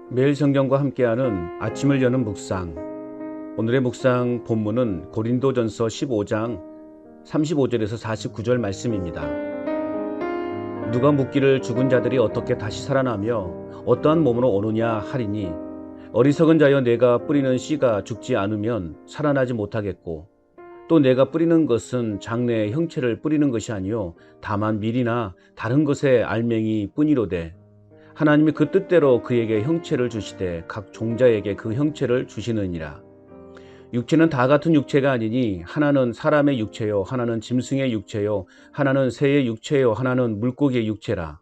매일 성경과 함께하는 아침을 여는 묵상. 오늘의 묵상 본문은 고린도전서 15장 35절에서 49절 말씀입니다. 누가 묻기를 죽은 자들이 어떻게 다시 살아나며 어떠한 몸으로 오느냐 하리니, 어리석은 자여, 내가 뿌리는 씨가 죽지 않으면 살아나지 못하겠고, 또 내가 뿌리는 것은 장래의 형체를 뿌리는 것이 아니요 다만 밀이나 다른 것의 알맹이 뿐이로되, 하나님이 그 뜻대로 그에게 형체를 주시되 각 종자에게 그 형체를 주시느니라. 육체는 다 같은 육체가 아니니, 하나는 사람의 육체요, 하나는 짐승의 육체요, 하나는 새의 육체요, 하나는 물고기의 육체라.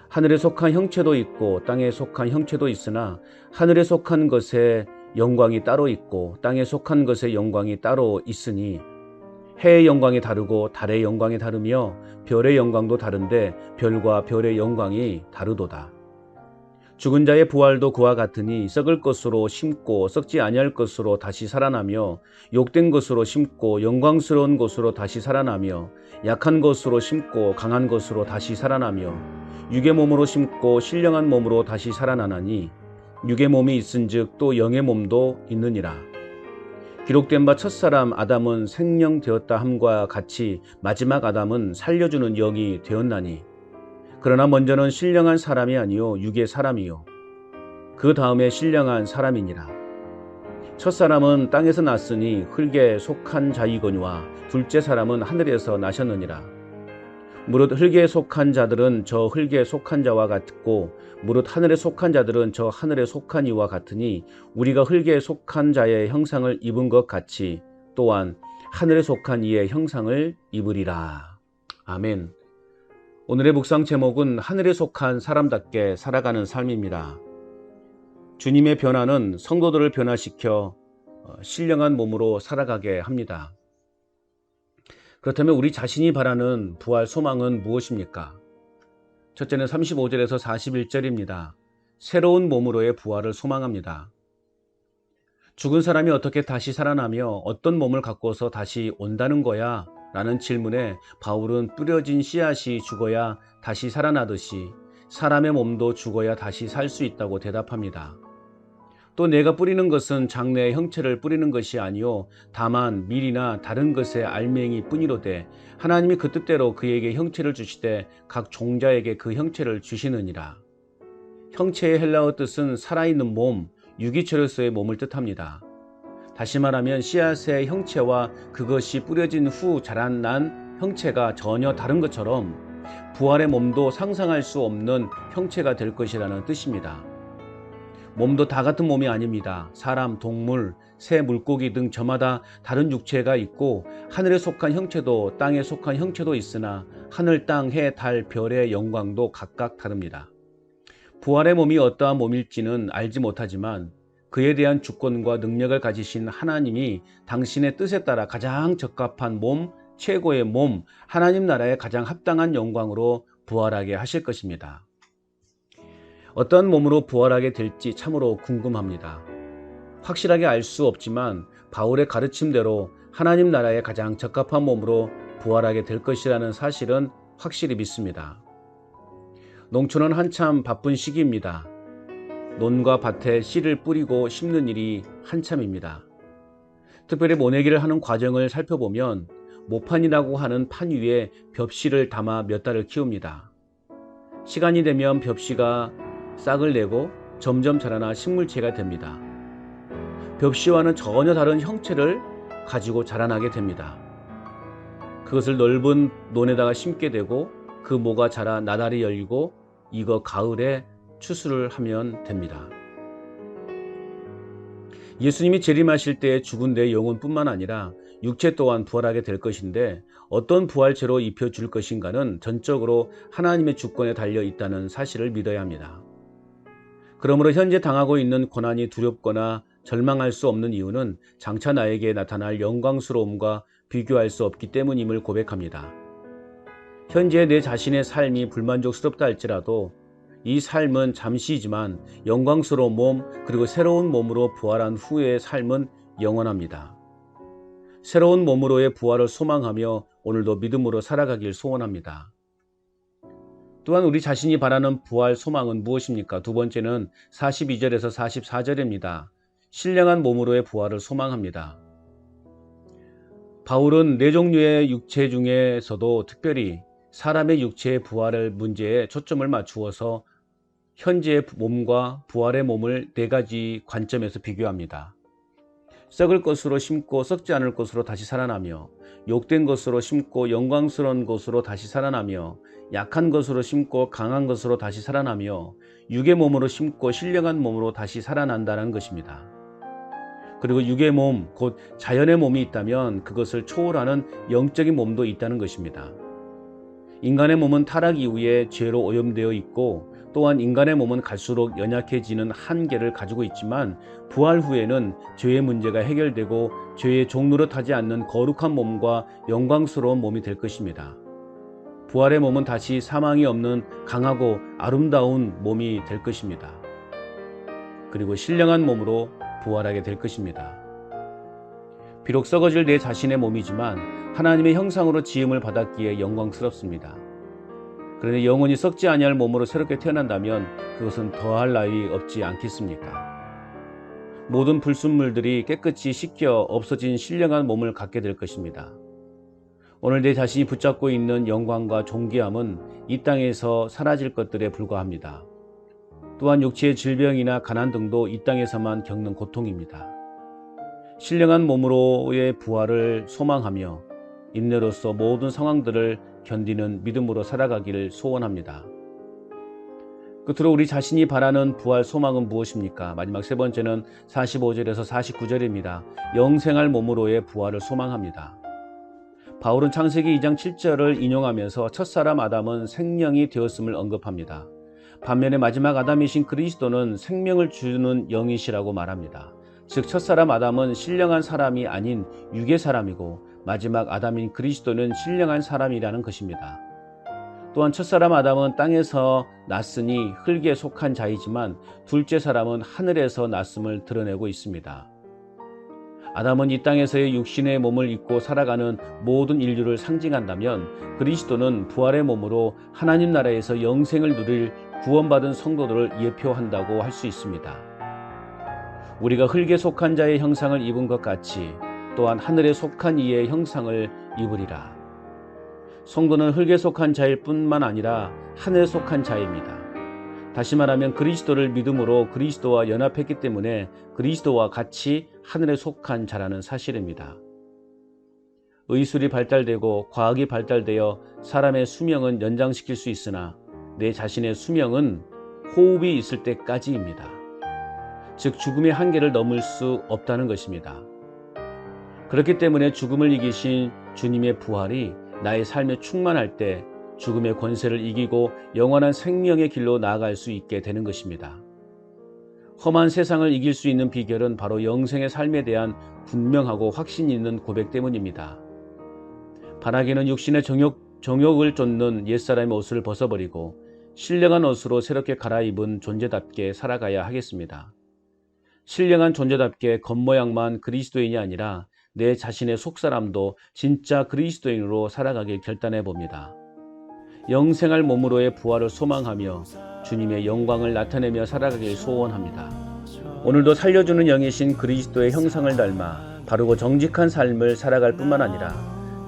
하늘에 속한 형체도 있고 땅에 속한 형체도 있으나, 하늘에 속한 것의 영광이 따로 있고 땅에 속한 것의 영광이 따로 있으니, 해의 영광이 다르고 달의 영광이 다르며 별의 영광도 다른데 별과 별의 영광이 다르도다. 죽은 자의 부활도 그와 같으니, 썩을 것으로 심고 썩지 아니할 것으로 다시 살아나며, 욕된 것으로 심고 영광스러운 것으로 다시 살아나며, 약한 것으로 심고 강한 것으로 다시 살아나며, 육의 몸으로 심고 신령한 몸으로 다시 살아나나니, 육의 몸이 있은즉 또 영의 몸도 있느니라. 기록된 바 첫사람 아담은 생명되었다 함과 같이 마지막 아담은 살려주는 영이 되었나니, 그러나 먼저는 신령한 사람이 아니요 육의 사람이요 그 다음에 신령한 사람이니라. 첫사람은 땅에서 났으니 흙에 속한 자이거니와 둘째 사람은 하늘에서 나셨느니라. 무릇 흙에 속한 자들은 저 흙에 속한 자와 같고, 무릇 하늘에 속한 자들은 저 하늘에 속한 이와 같으니, 우리가 흙에 속한 자의 형상을 입은 것 같이 또한 하늘에 속한 이의 형상을 입으리라. 아멘. 오늘의 묵상 제목은 하늘에 속한 사람답게 살아가는 삶입니다. 주님의 변화는 성도들을 변화시켜 신령한 몸으로 살아가게 합니다. 그렇다면 우리 자신이 바라는 부활 소망은 무엇입니까? 첫째는 35절에서 41절입니다. 새로운 몸으로의 부활을 소망합니다. 죽은 사람이 어떻게 다시 살아나며 어떤 몸을 갖고서 다시 온다는 거야? 라는 질문에 바울은 뿌려진 씨앗이 죽어야 다시 살아나듯이 사람의 몸도 죽어야 다시 살 수 있다고 대답합니다. 또 내가 뿌리는 것은 장래의 형체를 뿌리는 것이 아니요 다만 밀이나 다른 것의 알맹이 뿐이로되, 하나님이 그 뜻대로 그에게 형체를 주시되 각 종자에게 그 형체를 주시느니라. 형체의 헬라어 뜻은 살아있는 몸, 유기체로서의 몸을 뜻합니다. 다시 말하면 씨앗의 형체와 그것이 뿌려진 후 자라난 형체가 전혀 다른 것처럼, 부활의 몸도 상상할 수 없는 형체가 될 것이라는 뜻입니다. 몸도 다 같은 몸이 아닙니다. 사람, 동물, 새, 물고기 등 저마다 다른 육체가 있고, 하늘에 속한 형체도 땅에 속한 형체도 있으나 하늘, 땅, 해, 달, 별의 영광도 각각 다릅니다. 부활의 몸이 어떠한 몸일지는 알지 못하지만, 그에 대한 주권과 능력을 가지신 하나님이 당신의 뜻에 따라 가장 적합한 몸, 최고의 몸, 하나님 나라에 가장 합당한 영광으로 부활하게 하실 것입니다. 어떤 몸으로 부활하게 될지 참으로 궁금합니다. 확실하게 알 수 없지만 바울의 가르침대로 하나님 나라에 가장 적합한 몸으로 부활하게 될 것이라는 사실은 확실히 믿습니다. 농촌은 한참 바쁜 시기입니다. 논과 밭에 씨를 뿌리고 심는 일이 한참입니다. 특별히 모내기를 하는 과정을 살펴보면, 모판이라고 하는 판 위에 벽씨를 담아 몇 달을 키웁니다. 시간이 되면 벽씨가 싹을 내고 점점 자라나 식물체가 됩니다. 벽씨와는 전혀 다른 형체를 가지고 자라나게 됩니다. 그것을 넓은 논에다가 심게 되고, 그 모가 자라 나달이 열리고 이거 가을에 추수를 하면 됩니다. 예수님이 재림하실 때 죽은 내 영혼뿐만 아니라 육체 또한 부활하게 될 것인데, 어떤 부활체로 입혀줄 것인가는 전적으로 하나님의 주권에 달려 있다는 사실을 믿어야 합니다. 그러므로 현재 당하고 있는 고난이 두렵거나 절망할 수 없는 이유는 장차 나에게 나타날 영광스러움과 비교할 수 없기 때문임을 고백합니다. 현재 내 자신의 삶이 불만족스럽다 할지라도 이 삶은 잠시이지만, 영광스러운 몸 그리고 새로운 몸으로 부활한 후의 삶은 영원합니다. 새로운 몸으로의 부활을 소망하며 오늘도 믿음으로 살아가길 소원합니다. 또한 우리 자신이 바라는 부활 소망은 무엇입니까? 두 번째는 42절에서 44절입니다. 신령한 몸으로의 부활을 소망합니다. 바울은 네 종류의 육체 중에서도 특별히 사람의 육체의 부활의 문제에 초점을 맞추어서 현재의 몸과 부활의 몸을 네 가지 관점에서 비교합니다. 썩을 것으로 심고 썩지 않을 것으로 다시 살아나며, 욕된 것으로 심고 영광스러운 것으로 다시 살아나며, 약한 것으로 심고 강한 것으로 다시 살아나며, 육의 몸으로 심고 신령한 몸으로 다시 살아난다는 것입니다. 그리고 육의 몸, 곧 자연의 몸이 있다면 그것을 초월하는 영적인 몸도 있다는 것입니다. 인간의 몸은 타락 이후에 죄로 오염되어 있고, 또한 인간의 몸은 갈수록 연약해지는 한계를 가지고 있지만, 부활 후에는 죄의 문제가 해결되고 죄의 종노릇하지 않는 거룩한 몸과 영광스러운 몸이 될 것입니다. 부활의 몸은 다시 사망이 없는 강하고 아름다운 몸이 될 것입니다. 그리고 신령한 몸으로 부활하게 될 것입니다. 비록 썩어질 내 자신의 몸이지만 하나님의 형상으로 지음을 받았기에 영광스럽습니다. 그런데 영원히 썩지 아니할 몸으로 새롭게 태어난다면 그것은 더할 나위 없지 않겠습니까? 모든 불순물들이 깨끗이 씻겨 없어진 신령한 몸을 갖게 될 것입니다. 오늘 내 자신이 붙잡고 있는 영광과 존귀함은 이 땅에서 사라질 것들에 불과합니다. 또한 육체의 질병이나 가난 등도 이 땅에서만 겪는 고통입니다. 신령한 몸으로의 부활을 소망하며 인내로서 모든 상황들을 견디는 믿음으로 살아가기를 소원합니다. 끝으로 우리 자신이 바라는 부활 소망은 무엇입니까? 마지막 세 번째는 45절에서 49절입니다. 영생할 몸으로의 부활을 소망합니다. 바울은 창세기 2장 7절을 인용하면서 첫사람 아담은 생명이 되었음을 언급합니다. 반면에 마지막 아담이신 그리스도는 생명을 주는 영이시라고 말합니다. 즉 첫사람 아담은 신령한 사람이 아닌 육의 사람이고, 마지막 아담인 그리스도는 신령한 사람이라는 것입니다. 또한 첫사람 아담은 땅에서 났으니 흙에 속한 자이지만 둘째 사람은 하늘에서 났음을 드러내고 있습니다. 아담은 이 땅에서의 육신의 몸을 입고 살아가는 모든 인류를 상징한다면, 그리스도는 부활의 몸으로 하나님 나라에서 영생을 누릴 구원받은 성도들을 예표한다고 할 수 있습니다. 우리가 흙에 속한 자의 형상을 입은 것 같이 또한 하늘에 속한 이의 형상을 입으리라. 성도는 흙에 속한 자일 뿐만 아니라 하늘에 속한 자입니다. 다시 말하면 그리스도를 믿음으로 그리스도와 연합했기 때문에 그리스도와 같이 하늘에 속한 자라는 사실입니다. 의술이 발달되고 과학이 발달되어 사람의 수명은 연장시킬 수 있으나 내 자신의 수명은 호흡이 있을 때까지입니다. 즉 죽음의 한계를 넘을 수 없다는 것입니다. 그렇기 때문에 죽음을 이기신 주님의 부활이 나의 삶에 충만할 때 죽음의 권세를 이기고 영원한 생명의 길로 나아갈 수 있게 되는 것입니다. 험한 세상을 이길 수 있는 비결은 바로 영생의 삶에 대한 분명하고 확신 있는 고백 때문입니다. 바라기는 육신의 정욕을 쫓는 옛사람의 옷을 벗어버리고 신령한 옷으로 새롭게 갈아입은 존재답게 살아가야 하겠습니다. 신령한 존재답게 겉모양만 그리스도인이 아니라 내 자신의 속사람도 진짜 그리스도인으로 살아가길 결단해 봅니다. 영생할 몸으로의 부활을 소망하며 주님의 영광을 나타내며 살아가길 소원합니다. 오늘도 살려주는 영이신 그리스도의 형상을 닮아 바르고 정직한 삶을 살아갈 뿐만 아니라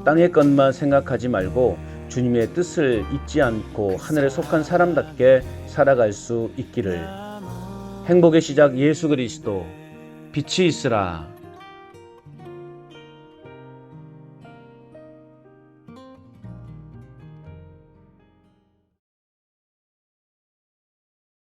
땅의 것만 생각하지 말고 주님의 뜻을 잊지 않고 하늘에 속한 사람답게 살아갈 수 있기를. 행복의 시작 예수 그리스도 빛이 있으라.